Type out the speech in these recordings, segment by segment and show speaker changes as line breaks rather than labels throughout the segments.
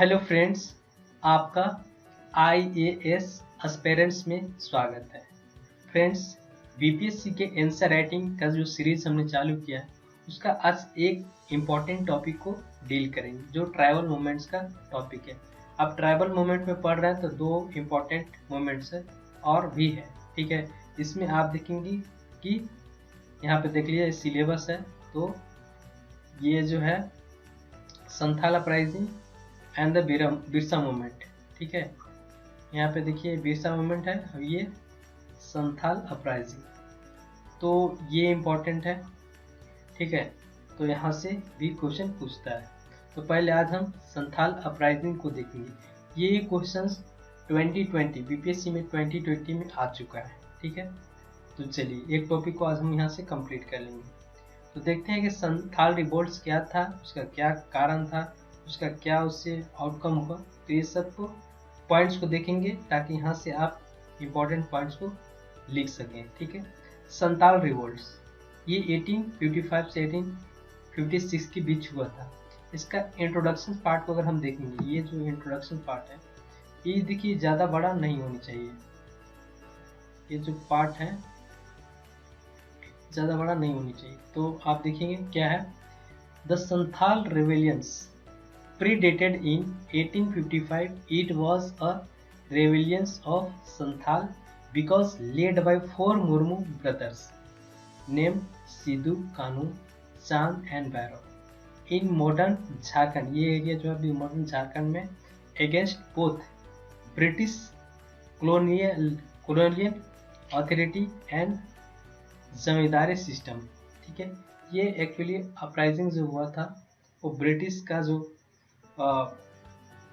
Hello friends, आपका IAS aspirants में स्वागत है। फ्रेंड्स, बीपीएससी के आंसर राइटिंग का जो सीरीज हमने चालू किया है उसका आज एक इम्पॉर्टेंट टॉपिक को डील करेंगे जो ट्राइबल मूवमेंट्स का टॉपिक है। आप ट्राइबल मूवमेंट में पढ़ रहे हैं तो दो इम्पॉर्टेंट मूवमेंट्स है और भी है, ठीक है। इसमें आप देखेंगे कि यहाँ पे देख लीजिए सिलेबस है, तो ये जो है Santhal uprising and the Birsa movement, ठीक है। यहाँ पे देखिए बिरसा मूवमेंट है और ये संथाल अपराइजिंग, तो ये इम्पोर्टेंट है, ठीक है। तो यहाँ से भी क्वेश्चन पूछता है। तो पहले आज हम संथाल अपराइजिंग को देखेंगे। ये क्वेश्चंस 2020 बीपीएससी में 2020 में आ चुका है, ठीक है। तो चलिए एक टॉपिक को आज हम यहाँ से कंप्लीट कर लेंगे। तो देखते हैं कि संथाल रिवोल्ट्स क्या था, उसका क्या कारण था, उसका क्या उससे आउटकम हुआ। तो ये सब को पॉइंट्स को देखेंगे ताकि यहाँ से आप इम्पोर्टेंट पॉइंट्स को लिख सकें, ठीक है। संथाल रिवोल्ट्स ये 1855 से 1856 के बीच हुआ था। इसका इंट्रोडक्शन पार्ट को अगर हम देखेंगे, ये जो इंट्रोडक्शन पार्ट है ये देखिए ज़्यादा बड़ा नहीं होनी चाहिए। ये जो पार्ट है ज़्यादा बड़ा नहीं होनी चाहिए। तो आप देखेंगे क्या है, the Santhal rebellions predated in 1855. It was a rebellion of Santhal because led by four Murmu brothers named Sidhu, Kanu, Chand and Bhairo in modern Jharkhand। ये एरिया जो अभी मॉडर्न झारखंड में against both British colonial authority and zamindari system, ठीक है। ये actually uprising जो हुआ था वो ब्रिटिश का जो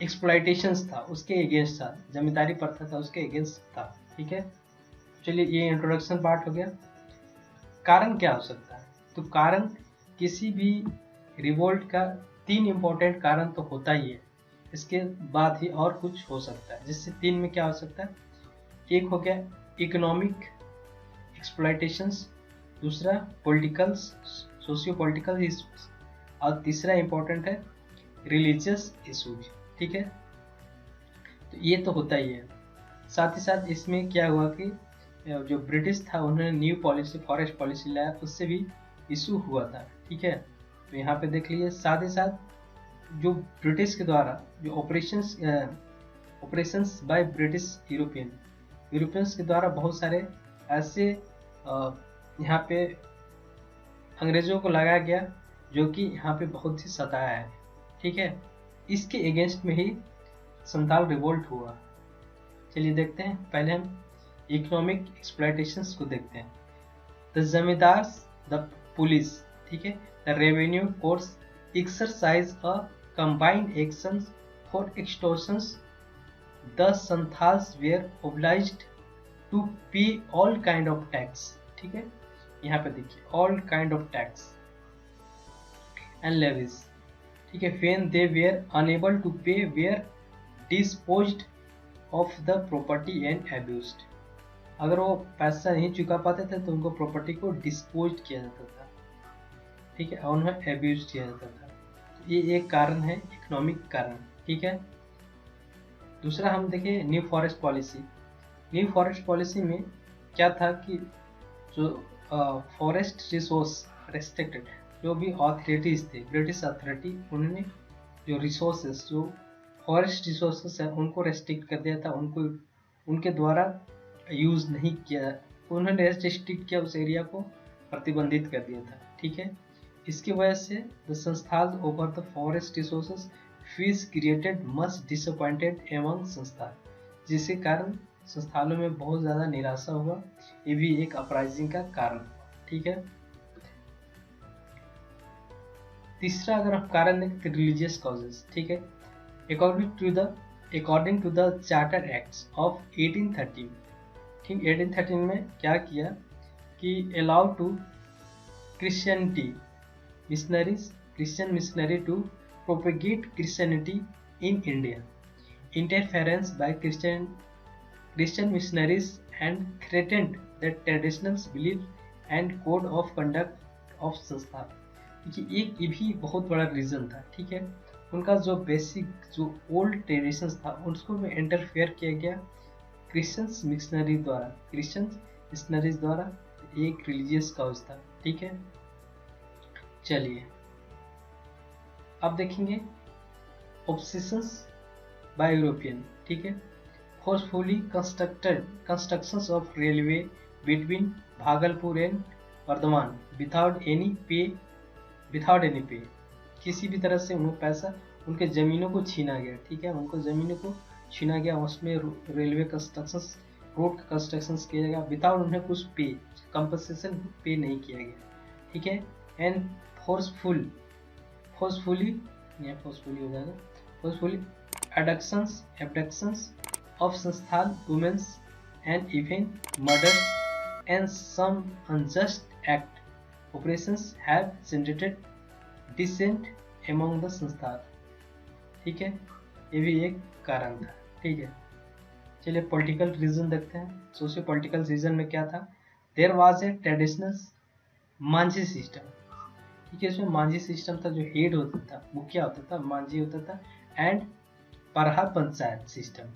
एक्सप्लॉयटेशंस था उसके अगेंस्ट था, जमींदारी प्रथा था उसके अगेंस्ट था, ठीक है। चलिए ये इंट्रोडक्शन पार्ट हो गया। कारण क्या हो सकता है, तो कारण किसी भी रिवोल्ट का तीन इम्पोर्टेंट कारण तो होता ही है, इसके बाद ही और कुछ हो सकता है। जिससे तीन में क्या हो सकता है, एक हो गया इकोनॉमिक एक्सप्लॉयटेशंस, दूसरा पॉलिटिकल सोशियो पॉलिटिकल इश्यूज और तीसरा इम्पोर्टेंट है रिलीजियस इशूज, ठीक है। तो ये तो होता ही है। साथ ही साथ इसमें क्या हुआ कि जो ब्रिटिश था उन्होंने न्यू पॉलिसी फॉरेस्ट पॉलिसी लाया, उससे भी इशू हुआ था, ठीक है। तो यहाँ पे देख लीजिए। साथ ही साथ जो ब्रिटिश के द्वारा जो ऑपरेशंस बाय ब्रिटिश यूरोपियंस के द्वारा बहुत सारे ऐसे यहाँ पे अंग्रेजों को लगाया गया जो कि यहाँ पे बहुत ही सताया है, ठीक है। इसके अगेंस्ट में ही संथाल रिवोल्ट हुआ। चलिए देखते हैं। पहले हम इकोनॉमिक एक्सप्लॉयटेशंस को देखते हैं। द जमींदार्स, द पुलिस, ठीक है, the revenue courts exercise a combined action for extortions. The Santhals were obliged to pay all kind of tax, ठीक है। यहाँ पे देखिए all kind of tax and levies, ठीक है। when they were unable to pay were disposed of the property and abused। अगर वो पैसा नहीं चुका पाते थे तो उनको प्रॉपर्टी को डिस्पोज किया जाता था, ठीक है, और उन्हें एब्यूज किया जाता था। तो ये एक कारण है, इकोनॉमिक कारण, ठीक है। दूसरा हम देखें new forest policy. New forest policy में क्या था कि जो फॉरेस्ट रिसोर्स रेस्ट्रिक्टेड, जो भी अथॉरिटीज थे ब्रिटिश अथॉरिटी, उन्होंने जो रिसोर्सेस, जो फॉरेस्ट रिसोर्सेस है उनको रेस्ट्रिक्ट कर दिया था, उनको उनके द्वारा यूज़ नहीं किया, उन्होंने रेस्ट्रिक्ट किया, उस एरिया को प्रतिबंधित कर दिया था, ठीक है। इसकी वजह से द संस्थान over the forest resources fees created much disappointed among संस्थान, जिसके कारण संस्थानों में बहुत ज़्यादा निराशा हुआ। ये भी एक अपराइजिंग का कारण, ठीक है। तीसरा अगर हम कारण देखें तो रिलीजियस कॉजेज, ठीक है। According to the charter acts of 1813, ठीक, 1813 में क्या किया कि allow to Christianity missionaries, Christian missionary to propagate Christianity in India, interference by Christian missionaries and threatened the traditional belief and code of conduct of Santhal. ये भी बहुत बड़ा reason था, ठीक है। उनका जो बेसिक जो ओल्ड ट्रेडिशंस था उसको में इंटरफेयर किया गया क्रिश्चियन मिशनरीज द्वारा। एक रिलीजियस काउज था, ठीक है। चलिए अब देखेंगे ऑब्सेशंस बाय यूरोपियन, ठीक है। Forcefully constructions of railway between Bhagalpur and Bardhaman without any pay, किसी भी तरह से उन्हें पैसा, उनके ज़मीनों को छीना गया, ठीक है। उनको ज़मीनों को छीना गया, उसमें रेलवे कंस्ट्रक्शंस, रोड कंस्ट्रक्शंस किया गया विदाउट उन्हें कुछ पे कंपनसेशन पे नहीं किया गया, ठीक है। एंड फोर्सफुली हो जाएगा, फोर्सफुली abductions of संस्थान women's and even murders and some unjust act operations have generated dissent among the संस्थान, ठीक है। ये भी एक कारण था, ठीक है। चलिए पॉलिटिकल रीजन देखते हैं। सोशियो पॉलिटिकल रीजन में क्या था? There was a traditional Manjhi system, ठीक है। इसमें मांझी सिस्टम था, जो हेड होता था, मुखिया होता था, मांझी होता था, एंड परहा पंचायत सिस्टम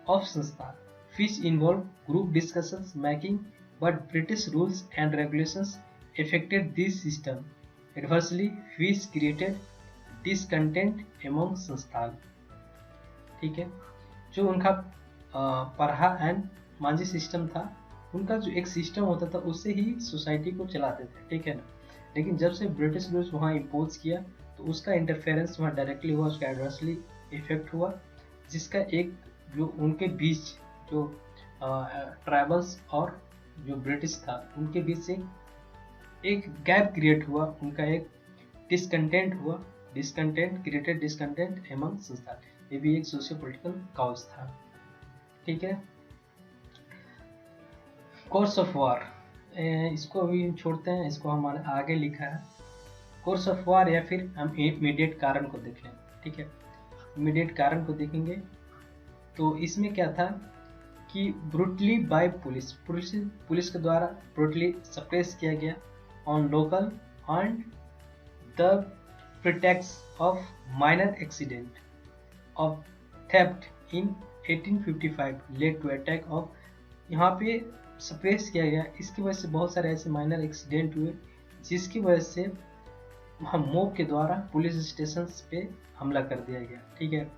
ऑफ संस्था which involve group discussions making, but British rules and regulations affected this system adversely, which created discontent among संस्थान, ठीक है। जो उनका परहा एंड मांझी सिस्टम था, उनका जो एक सिस्टम होता था उससे ही सोसाइटी को चलाते थे, ठीक है ना। लेकिन जब से ब्रिटिश रूल्स वहाँ इम्पोज किया तो उसका इंटरफेरेंस वहाँ डायरेक्टली हुआ, उसका एडवर्सली इफेक्ट हुआ, जिसका एक जो उनके बीच जो ट्राइबल्स और जो ब्रिटिश था उनके बीच एक गैप क्रिएट हुआ, उनका एक डिसकंटेंट हुआ, क्रिएटेड डिसकंटेंट एमंग संस्थान। ये भी एक सोशियो पॉलिटिकल कॉज था, ठीक है। कोर्स ऑफ वार, इसको अभी छोड़ते हैं, इसको हमारे आगे लिखा है कोर्स ऑफ वार, या फिर हम इमीडिएट कारण को देख लें, ठीक है। इमीडिएट कारण को देखेंगे तो इसमें क्या था कि ब्रूटली बाय पुलिस के द्वारा ब्रूटली सप्रेस किया गया on local and the pretext of minor accident of theft in 1855 led to attack of, यहाँ पे सप्रेस किया गया। इसकी वजह से बहुत सारे ऐसे माइनर एक्सीडेंट हुए जिसकी वजह से वहाँ मोब के द्वारा पुलिस स्टेशन पे हमला कर दिया गया, ठीक है।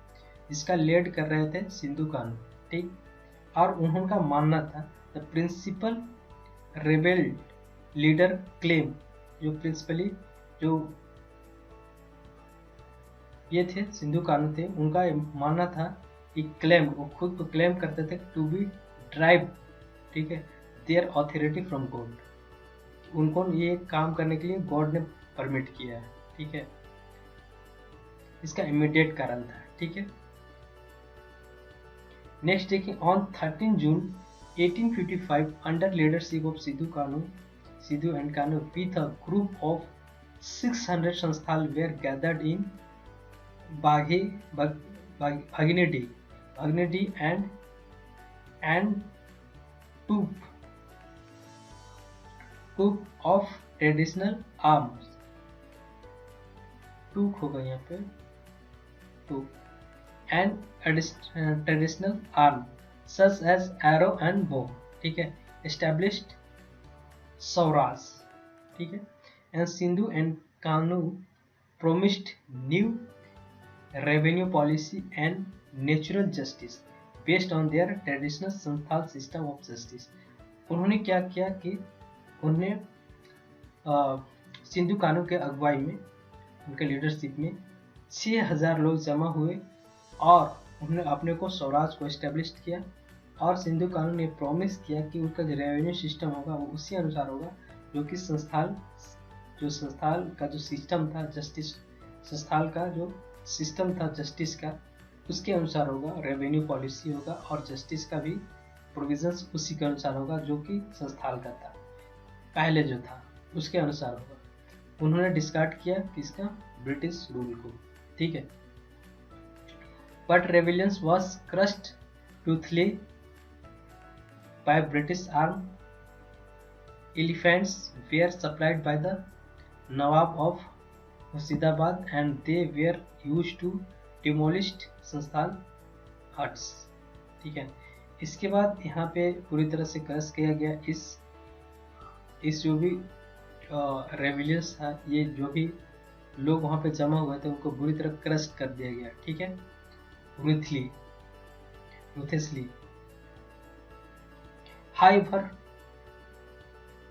जिसका लीड कर रहे थे सिंधु कानू, ठीक। और उनका मानना था the principal rebel leader claim, जो प्रिंसिपली जो ये थे सिंधु कानू थे, उनका मानना था कि क्लेम, वो खुद को क्लेम करते थे टू बी ड्राइव, ठीक है, देयर ऑथोरिटी फ्रॉम गॉड, उनको ये काम करने के लिए गॉड ने परमिट किया है, ठीक है। इसका इमीडिएट कारण था, ठीक है। नेक्स्ट देखिए, on 13 June 1855 under leadership of Sidhu and Kanhu with a group of 600 Santhal were gathered in Bhognadih and took off traditional arms, took होगा यहाँ पे, took and traditional arm such as arrow and bow, ठीक है, एस्टेब्लिश्ड सौराज, ठीक है। And Sidhu and Kanhu promised new revenue policy and natural justice based on their traditional Santhal system of justice. उन्होंने क्या किया कि उन्होंने सिंधु कानू के अगुवाई में, उनके लीडरशिप में 6000 लोग जमा हुए और उन्होंने अपने को स्वराज को एस्टेब्लिश किया। और सिंधु कानू ने प्रॉमिस किया कि उनका जो रेवेन्यू सिस्टम होगा वो उसी अनुसार होगा जो कि संस्थान का जो सिस्टम था, जस्टिस संस्थान का जो सिस्टम था जस्टिस का, उसके अनुसार होगा, रेवेन्यू पॉलिसी होगा और जस्टिस का भी प्रोविजंस उसी के अनुसार होगा जो कि संस्थान का था पहले जो था, उसके अनुसार होगा। उन्होंने डिस्कार्ड किया किसका? ब्रिटिश रूल को, ठीक है। बट रेविलियंस वॉज क्रस्ड टूथली by British arm. Elephants were supplied by the Nawab of Murshidabad, and they were use to demolished Santhal huts. ठीक है, इसके बाद यहाँ पे पूरी तरह से क्रश किया गया इस जो भी रेविलियंस था, ये जो भी लोग वहाँ पे जमा हुए थे उनको बुरी तरह क्रश कर दिया गया। ठीक है, रूथेसली। हाइवर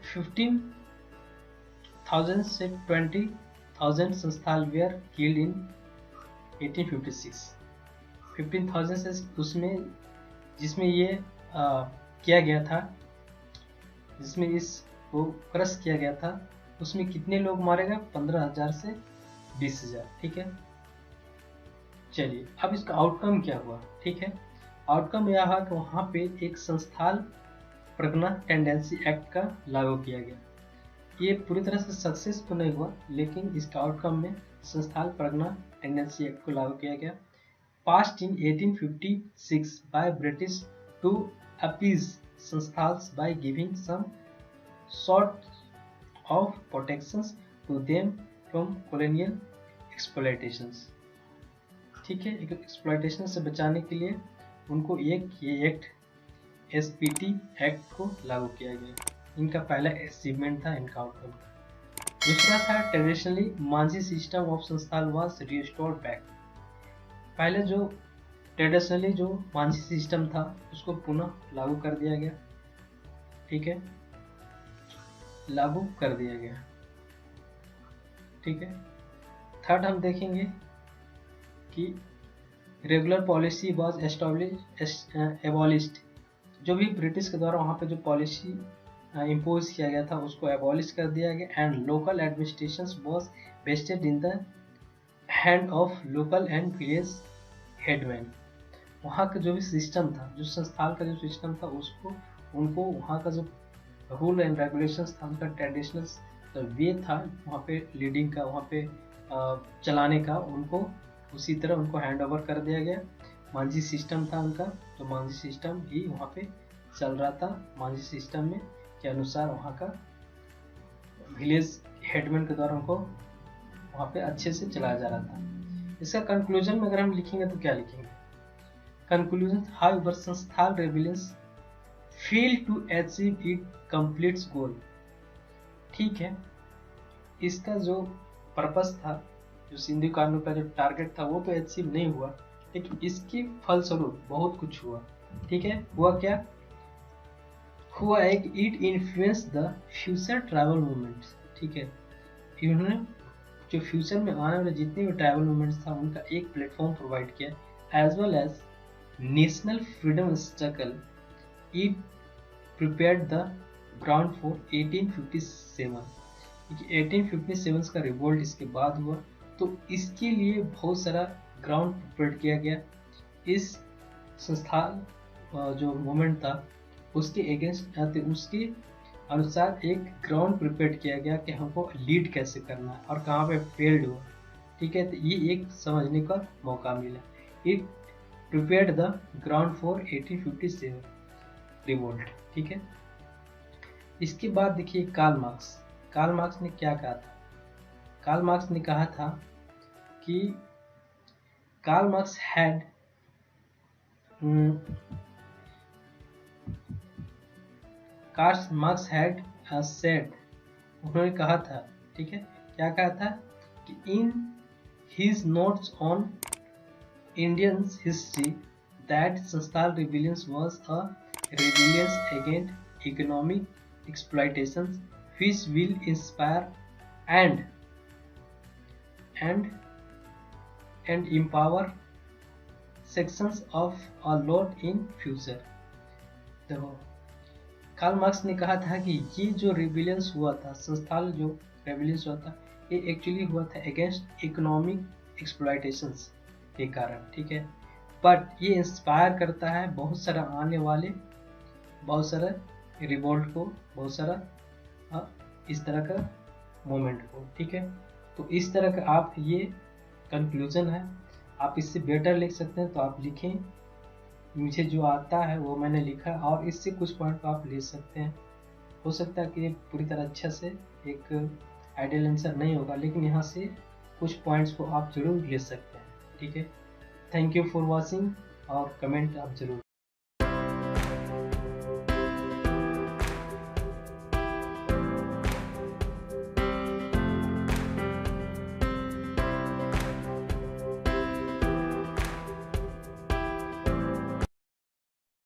15,000 से 20,000 संस्थान वेयर किल्ड इन 1856। 15,000 से उसमें जिसमें ये किया गया था, जिसमें इसको क्रश किया गया था, उसमें कितने लोग मारे गए? 15,000 से 20,000। ठीक है, चलिए अब इसका आउटकम क्या हुआ। ठीक है, आउटकम यह हुआ कि वहाँ पे एक संस्थान प्रज्ञा टेंडेंसी एक्ट का लागू किया गया। ये पूरी तरह से सक्सेस तो नहीं हुआ, लेकिन इसका आउटकम में संस्थान प्रज्ञा टेंडेंसी एक्ट को लागू किया गया। Passed in 1856 by British to appease संस्थान by giving some sort of protections to them from colonial exploitations। ठीक है, एक्सप्लॉयटेशन से बचाने के लिए उनको ये एक्ट SPT एक्ट को लागू किया गया। इनका पहला अचीवमेंट था इनका आउटकम। दूसरा था ट्रेडिशनली मांझी सिस्टम ऑफ संस्थान वाज रिस्टोर्ड बैक। पहले जो ट्रेडिशनली जो मांझी सिस्टम था उसको पुनः लागू कर दिया गया। ठीक है, लागू कर दिया गया। ठीक है, थर्ड हम देखेंगे कि रेगुलर पॉलिसी वाज एबॉलिश्ड। जो भी ब्रिटिश के द्वारा वहाँ पे जो पॉलिसी इम्पोज किया गया था उसको एबॉलिश कर दिया गया। And local administration was vested in the hand of local and village headman. वहाँ का जो भी सिस्टम था, जो संस्थान का जो सिस्टम था, उसको उनको वहाँ का जो रूल एंड रेगुलेशंस था, उनका ट्रेडिशनल वे था वहाँ पे लीडिंग का, वहाँ पे चलाने का, उनको उसी तरह उनको हैंड ओवर कर दिया गया। मांझी सिस्टम था उनका, तो मांझी सिस्टम ही वहाँ पे चल रहा था। मांझी सिस्टम में के अनुसार वहाँ का विलेज हेडमैन के द्वारा उनको वहाँ पे अच्छे से चलाया जा रहा था। इसका कंक्लूजन में अगर हम लिखेंगे तो क्या लिखेंगे? Conclusion, however Santhal rebellions fail to achieve it completes goal. ठीक है, इसका जो पर्पस था, जो सिंधु कानून का जो टारगेट था, वो तो अचीव नहीं हुआ, लेकिन इसके फलस्वरूप बहुत कुछ हुआ। ठीक है, हुआ क्या? हुआ एक it influence the future travel movements. ठीक है, इन्होंने जो फ्यूचर में आने वाले जितने भी ट्रैवल मूवमेंट्स था उनका एक प्लेटफॉर्म प्रोवाइड किया, as well as national freedom struggle. It prepared the ground for 1857। 1857 का रिवोल्ट इसके बाद हुआ, तो इसके लिए बहुत सारा ग्राउंड प्रिपेयर किया गया। इस संस्थान जो मूवमेंट था उसके अगेंस्ट, उसके अनुसार एक ग्राउंड प्रिपेयर किया गया कि हमको लीड कैसे करना है और कहाँ पे फेल्ड हुआ। ठीक है, तो ये एक समझने का मौका मिला। It prepared the ground for 1857 revolt. ठीक है, इसके बाद देखिए कार्ल मार्क्स। कार्ल मार्क्स ने क्या कहा था? कार्ल मार्क्स ने कहा था कि Karl Marx had Karl Marx had said, उन्होंने कहा था, ठीक है, क्या कहा था कि in his notes on Indian history that Santhal rebellions was a rebellions against economic exploitation which will inspire and empower sections of a lot in future। देखो, कार्ल मार्क्स ने कहा था कि ये जो रिबेलियंस हुआ था, संस्थान जो रिबेलियंस हुआ था, ये एक्चुअली हुआ था अगेंस्ट इकोनॉमिक एक्सप्लॉयटेशंस के कारण। ठीक है, बट ये इंस्पायर करता है बहुत सारा आने वाले बहुत सारा रिवोल्ट को, बहुत सारा इस तरह का मोमेंट को। ठीक है, तो इस तरह का आप ये कंक्लूजन है, आप इससे बेटर लिख सकते हैं तो आप लिखें। मुझे जो आता है वो मैंने लिखा, और इससे कुछ पॉइंट आप ले सकते हैं। हो सकता है कि ये पूरी तरह अच्छा से एक आइडियल आंसर नहीं होगा, लेकिन यहाँ से कुछ पॉइंट्स को आप जरूर ले सकते हैं। ठीक है, थैंक यू फॉर वॉचिंग और कमेंट आप जरूर